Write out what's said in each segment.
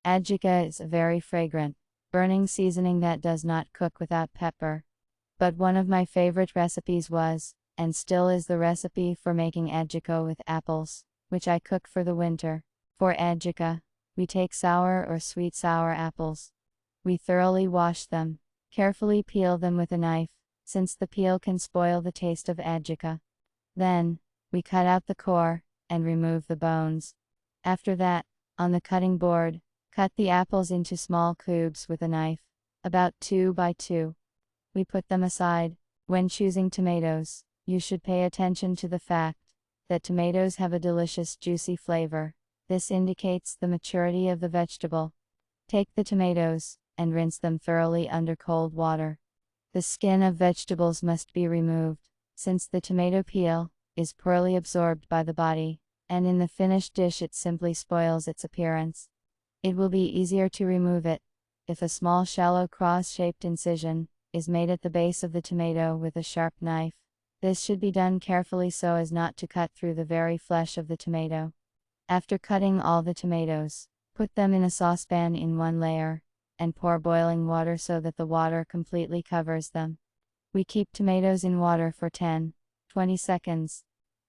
Adjika is a very fragrant, burning seasoning that does not cook without pepper. But one of my favorite recipes was, and still is, the recipe for making adjika with apples, which I cook for the winter. For adjika, we take sour or sweet sour apples. We thoroughly wash them, carefully peel them with a knife, since the peel can spoil the taste of adjika. Then, we cut out the core, and remove the bones. After that, on the cutting board, cut the apples into small cubes with a knife, about 2 by 2. We put them aside. When choosing tomatoes, you should pay attention to the fact that tomatoes have a delicious juicy flavor. This indicates the maturity of the vegetable. Take the tomatoes, and rinse them thoroughly under cold water. The skin of vegetables must be removed, since the tomato peel is poorly absorbed by the body, and in the finished dish it simply spoils its appearance. It will be easier to remove it if a small shallow cross-shaped incision is made at the base of the tomato with a sharp knife. This should be done carefully so as not to cut through the very flesh of the tomato. After cutting all the tomatoes, put them in a saucepan in one layer, and pour boiling water so that the water completely covers them. We keep tomatoes in water for 10-20 seconds.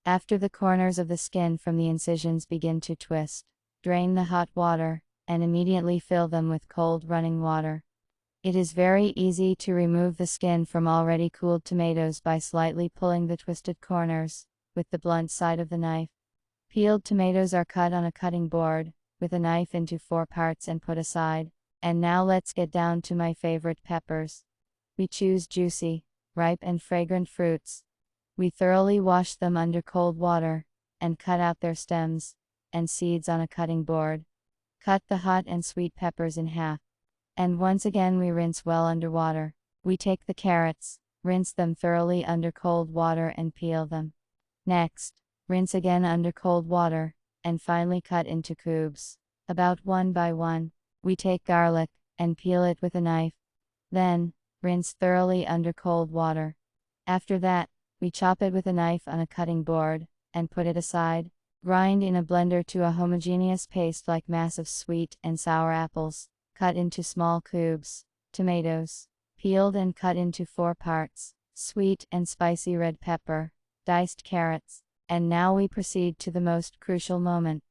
After the corners of the skin from the incisions begin to twist, drain the hot water, and immediately fill them with cold running water. It is very easy to remove the skin from already cooled tomatoes by slightly pulling the twisted corners with the blunt side of the knife. Peeled tomatoes are cut on a cutting board with a knife into 4 parts and put aside. And now let's get down to my favorite peppers. We choose juicy, ripe and fragrant fruits. We thoroughly wash them under cold water, and cut out their stems and seeds on a cutting board. Cut the hot and sweet peppers in half. And once again we rinse well under water. We take the carrots, rinse them thoroughly under cold water and peel them. Next, rinse again under cold water, and finally cut into cubes, about 1 by 1. We take garlic, and peel it with a knife. Then, rinse thoroughly under cold water. After that, we chop it with a knife on a cutting board, and put it aside. Grind in a blender to a homogeneous paste like mass of sweet and sour apples, cut into small cubes. Tomatoes, peeled and cut into 4 parts. Sweet and spicy red pepper. Diced carrots. And now we proceed to the most crucial moment.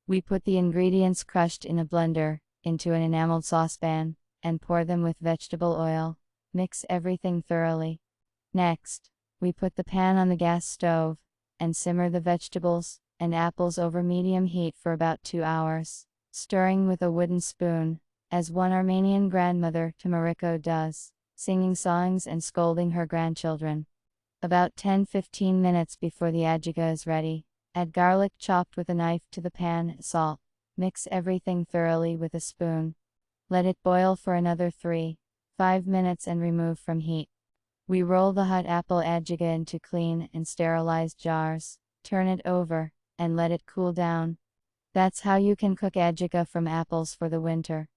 We put the ingredients crushed in a blender into an enameled saucepan, and pour them with vegetable oil. Mix everything thoroughly. Next, we put the pan on the gas stove, and simmer the vegetables and apples over medium heat for about 2 hours, stirring with a wooden spoon, as one Armenian grandmother to Morocco does, singing songs and scolding her grandchildren. About 10-15 minutes before the adjika is ready, add garlic chopped with a knife to the pan, salt. Mix everything thoroughly with a spoon. Let it boil for another 3-5 minutes and remove from heat. We roll the hot apple adjika into clean and sterilized jars, turn it over, and let it cool down. That's how you can cook adjika from apples for the winter.